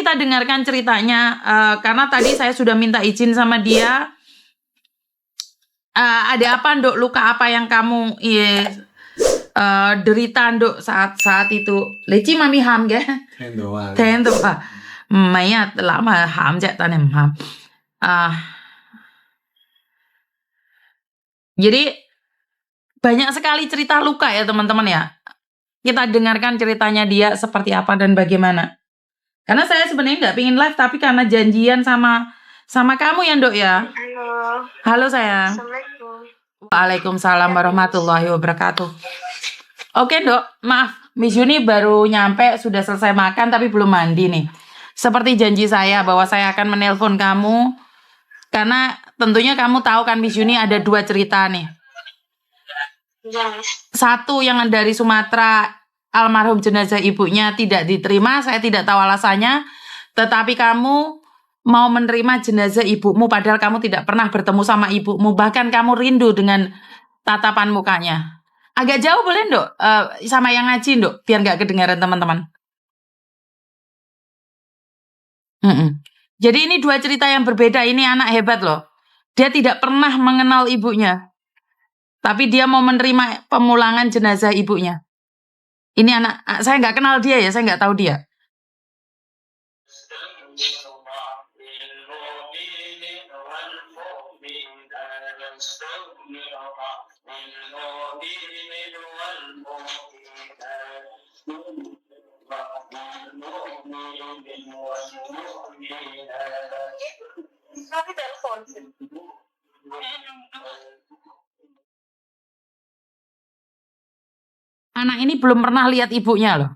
kita dengarkan ceritanya, karena tadi saya sudah minta izin sama dia. Ada apa, Nduk? Luka apa yang kamu derita, Nduk, saat itu? Leci mami ham ke? Ten tuh Pak. Mayat lama ham jak tanem ham. Jadi banyak sekali cerita luka ya teman-teman ya. Kita dengarkan ceritanya dia seperti apa dan bagaimana. Karena saya sebenarnya nggak pingin live, tapi karena janjian sama kamu ya, Nduk ya. Halo. Halo sayang. Assalamualaikum. Waalaikumsalam warahmatullahi wabarakatuh. Oke, Nduk, maaf. Miss Yuni baru nyampe, sudah selesai makan tapi belum mandi nih. Seperti janji saya bahwa saya akan menelpon kamu. Karena tentunya kamu tahu kan Miss Yuni ada 2 cerita nih. Yes. Satu yang dari Sumatera, almarhum jenazah ibunya tidak diterima, saya tidak tahu alasannya. Tetapi kamu mau menerima jenazah ibumu padahal kamu tidak pernah bertemu sama ibumu. Bahkan kamu rindu dengan tatapan mukanya. Agak jauh boleh, Nduk? Sama yang ngaji, Nduk, biar nggak kedengaran teman-teman. Jadi ini 2 cerita yang berbeda. Ini anak hebat loh. Dia tidak pernah mengenal ibunya. Tapi dia mau menerima pemulangan jenazah ibunya. Ini anak, saya nggak kenal dia ya, saya nggak tahu dia. Tapi telepon. Anak ini belum pernah lihat ibunya loh.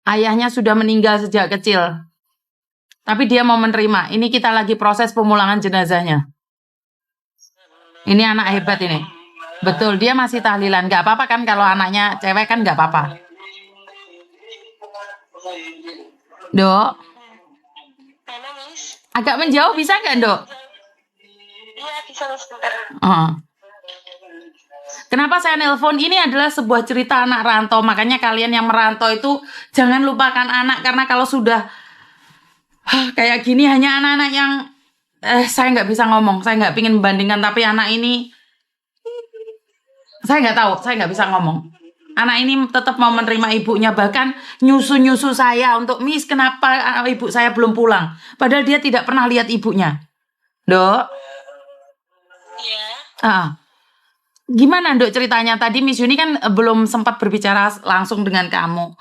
Ayahnya sudah meninggal sejak kecil. Tapi dia mau menerima. Ini kita lagi proses pemulangan jenazahnya. Ini anak hebat ini. Betul, dia masih tahlilan. Gak apa-apa kan kalau anaknya cewek kan gak apa-apa. Dok, Halo, Miss. agak menjauh bisa nggak, Dok? Iya, bisa sebentar. Kenapa saya nelpon? Ini adalah sebuah cerita anak rantau. Makanya kalian yang merantau itu jangan lupakan anak. Karena kalau sudah kayak gini hanya anak-anak yang saya nggak bisa ngomong. Saya nggak pingin membandingkan. Tapi anak ini saya nggak tahu. Saya nggak bisa ngomong. Anak ini tetap mau menerima ibunya. Bahkan nyusu-nyusu saya untuk, Miss, kenapa ibu saya belum pulang? Padahal dia tidak pernah lihat ibunya. Dok? Iya. Gimana, Dok, ceritanya? Tadi Miss Yuni kan belum sempat berbicara langsung dengan kamu.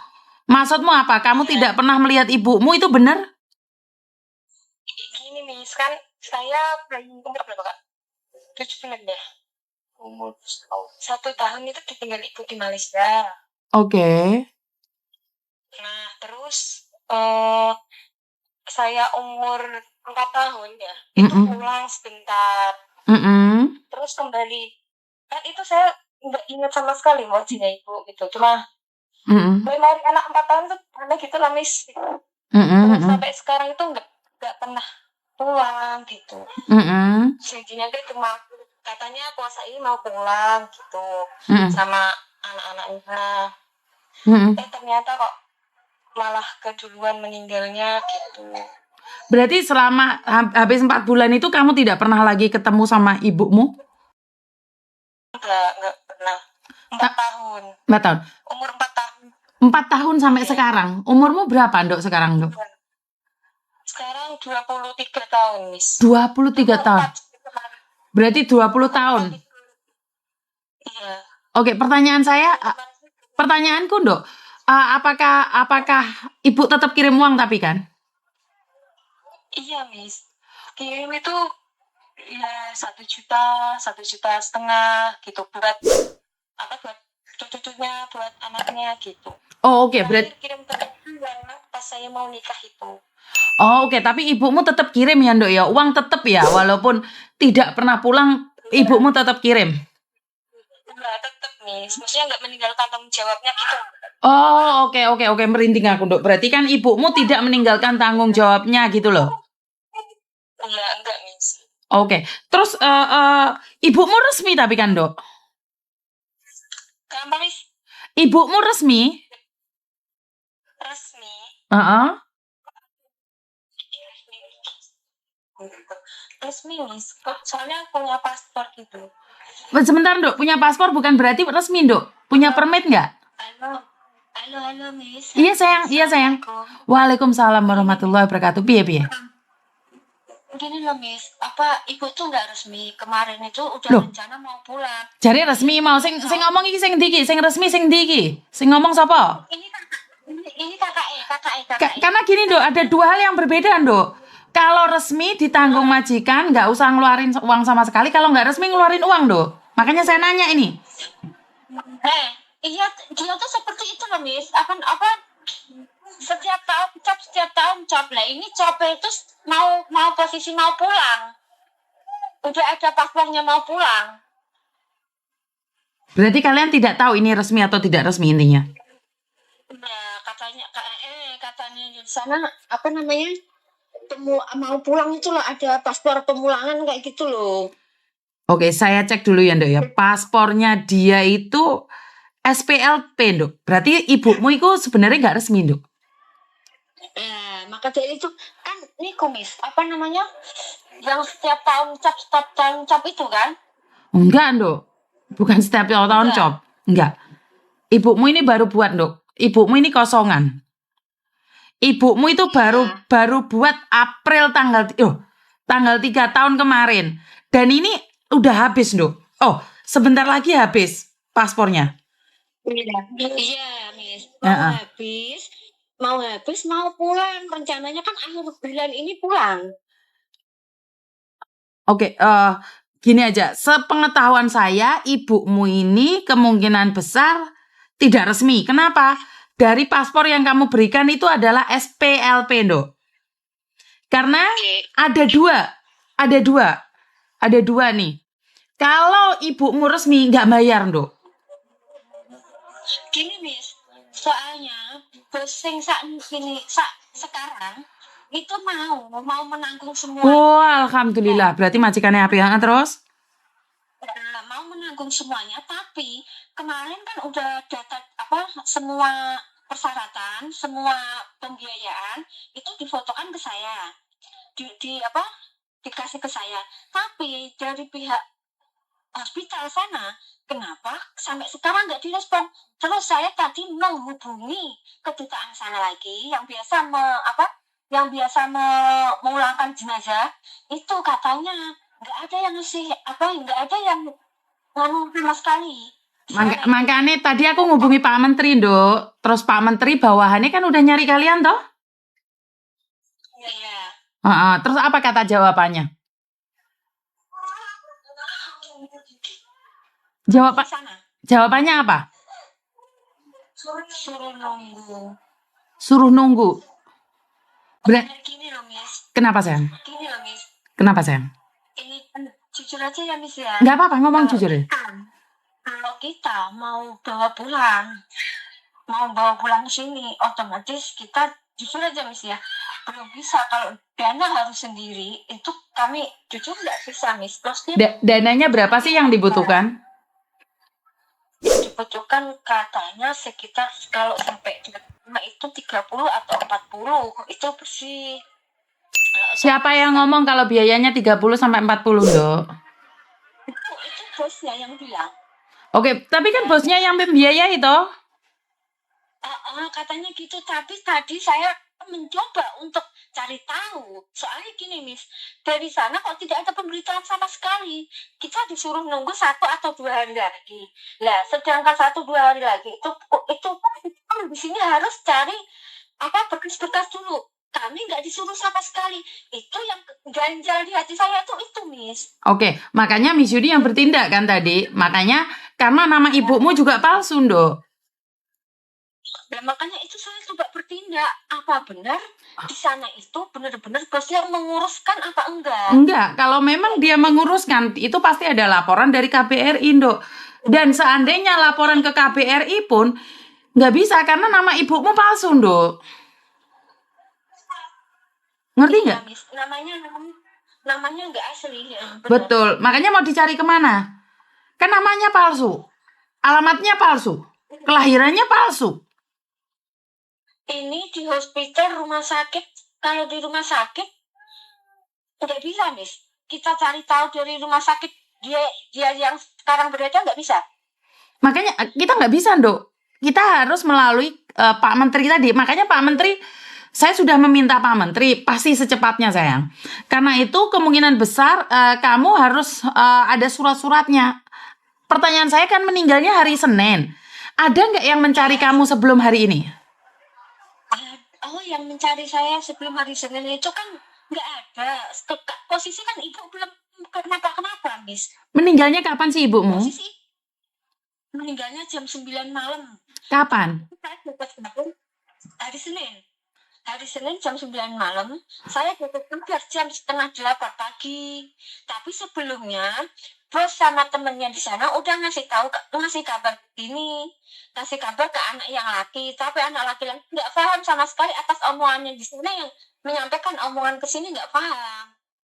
Maksudmu apa? Kamu tidak pernah melihat ibumu, itu benar? Gini, Miss, kan saya umur berapa, Kak? 7 bulan ya. Umur 1 tahun itu ditinggal ibu di Malaysia. Oke. Nah, terus saya umur 4 tahun ya, itu pulang sebentar. Terus kembali. Kan itu saya nggak ingat sama sekali wajahnya ibu gitu. Cuma dari anak 4 tahun tuh aneh gitu lah, Miss. Terus sampai sekarang itu nggak pernah pulang gitu. Janjinya dia cuma katanya puasa ini mau pulang gitu sama anak-anaknya. Ternyata kok malah keduluan meninggalnya gitu. Berarti selama habis 4 bulan itu kamu tidak pernah lagi ketemu sama ibumu? Enggak pernah. 4 tahun. 4 tahun. Umur 4 tahun. 4 tahun sampai sekarang. Umurmu berapa, Dok, sekarang, Dok? Sekarang 23 tahun, Miss. 23 tahun. Berarti 20 tahun. Iya. Oke, pertanyaanku, Dok. Apakah ibu tetap kirim uang tapi kan? Iya, Miss. Kirim itu ya 1 juta, 1,5 juta gitu buat cucunya, buat anaknya gitu. Oh, oke, berarti kirim ke pas saya mau nikah itu. Oh, oke, tapi ibumu tetap kirim ya, Dok ya. Uang tetap ya, walaupun tidak pernah pulang, ibumu tetap kirim. Enggak, tetap, Miss. Maksudnya nggak meninggalkan tanggung jawabnya gitu. Oh, oke, merinding aku, Dok. Berarti kan ibumu tidak meninggalkan tanggung jawabnya gitu loh. Enggak, Miss. Oke. Terus ibumu resmi tapi kan, Dok? Kenapa, Miss? Ibumu resmi? Resmi. Gitu. Resmi Miss, soalnya punya paspor gitu. Sebentar Dok, punya paspor bukan berarti resmi Dok. Punya permit nggak? Halo Miss. Iya sayang. Waalaikumsalam warahmatullahi wabarakatuh. Piye? Gini loh Miss, ibu tuh nggak resmi. Kemarin itu udah rencana mau pulang. Jadi resmi mau sing ngomong iki sing ndi iki? Sing resmi sing ndi iki? Sing ngomong sapa? Ini kakak. Karena gini Dok, ada dua hal yang berbeda Dok. Kalau resmi ditanggung majikan, nggak usah ngeluarin uang sama sekali. Kalau nggak resmi ngeluarin uang Dok. Makanya saya nanya ini. Iya, dia tuh seperti itu loh Miss. Setiap tahun cap lah. Ini capnya itu mau posisi mau pulang. Udah ada paspornya mau pulang. Berarti kalian tidak tahu ini resmi atau tidak resmi intinya? Nah, katanya di sana mau pulang itu loh, ada paspor pemulangan kayak gitu loh. Oke, saya cek dulu ya Dok ya. Paspornya dia itu SPLP Dok. Berarti ibumu itu sebenarnya nggak resmi Dok. Maka dari itu kan ini kumis yang setiap tahun cap itu kan? Enggak Dok. Bukan setiap tahun cap. Enggak. Ibumu ini baru buat Dok. Ibumu ini kosongan. Ibumu itu baru buat April tanggal 3 tahun kemarin. Dan ini udah habis Dok. Oh, sebentar lagi habis paspornya. Iya, Miss. Mau pulang. Rencananya kan akhir bulan ini pulang. Oke, gini aja. Sepengetahuan saya, ibumu ini kemungkinan besar tidak resmi. Kenapa? Dari paspor yang kamu berikan itu adalah SPLP, Dok. Karena ada dua nih. Kalau ibumu resmi nggak bayar, Dok. Gini, Miss. Soalnya bosing sekarang itu mau menanggung semua. Oh, alhamdulillah. Berarti majikannya api yang terus? Mau menanggung semuanya, tapi kemarin kan udah data semua persyaratan, semua pembiayaan itu difotokan ke saya, dikasih ke saya. Tapi dari pihak hospital sana, kenapa sampai sekarang nggak direspon? Terus saya tadi menghubungi kedutaan sana lagi yang biasa memulangkan jenazah, itu katanya nggak ada yang sama sekali. Makanya tadi aku ngubungi Pak Menteri, Dok. Terus Pak Menteri bawahannya kan udah nyari kalian, toh? Iya. Terus apa kata jawabannya? Jawabannya apa? Suruh nunggu. Gini loh, Miss. Kenapa, sayang? Ini jujur aja ya, Miss ya. Nggak apa-apa, ngomong jujur ya. Kalau kita mau bawa pulang ke sini, otomatis kita jujur aja, Miss ya, belum bisa. Kalau dana harus sendiri, itu kami jujur nggak bisa, Miss. Dananya berapa sih yang dibutuhkan? Dibutuhkan katanya sekitar kalau sampai itu 30 atau 40 itu bersih. Siapa yang ngomong kalau biayanya 30 sampai 40, Dok? Itu bosnya yang bilang. Oke, tapi kan bosnya yang membiayai toh? Katanya gitu, tapi tadi saya mencoba untuk cari tahu. Soalnya gini, Miss, dari sana kok tidak ada pemberitaan sama sekali. Kita disuruh nunggu 1 atau 2 hari lagi. Lah, sedangkan 1-2 hari lagi itu di sini harus cari berkas-berkas dulu. Kami nggak disuruh sama sekali. Itu yang ganjal di hati saya tuh itu, Miss. Oke, makanya Miss Yudi yang bertindak kan tadi. Makanya karena nama ibumu juga palsu, Dok. Nah, makanya itu saya coba bertindak. Apa benar di sana itu benar-benar bosnya menguruskan apa enggak? Enggak, kalau memang dia menguruskan, itu pasti ada laporan dari KBRI, Dok. Dan seandainya laporan ke KBRI pun nggak bisa karena nama ibumu palsu, Dok. Ngerti nggak? Namanya nggak asli. Betul, makanya mau dicari kemana? Kan namanya palsu, alamatnya palsu, kelahirannya palsu. Ini di hospital, rumah sakit. Kalau di rumah sakit Nggak bisa, Miss. Kita cari tahu dari rumah sakit dia yang sekarang berada, nggak bisa. Makanya kita nggak bisa, Dok. Kita harus melalui Pak Menteri tadi. Makanya Pak Menteri, saya sudah meminta Pak Menteri, pasti secepatnya sayang. Karena itu kemungkinan besar kamu harus ada surat-suratnya. Pertanyaan saya kan meninggalnya hari Senin. Ada nggak yang mencari kamu sebelum hari ini? Oh, yang mencari saya sebelum hari Senin itu kan nggak ada. Posisi kan ibu belum kenapa-kenapa, Miss. Meninggalnya kapan sih ibumu? Posisi meninggalnya jam 9 malam. Kapan? Hari Senin. Hari Senin jam 9 malam, saya dapat kabar jam 7:30 pagi. Tapi sebelumnya, bos sama temennya di sana udah ngasih kabar ini, ngasih kabar ke anak yang laki. Tapi anak laki nggak paham sama sekali atas omongannya di sana, yang menyampaikan omongan ke sini nggak paham.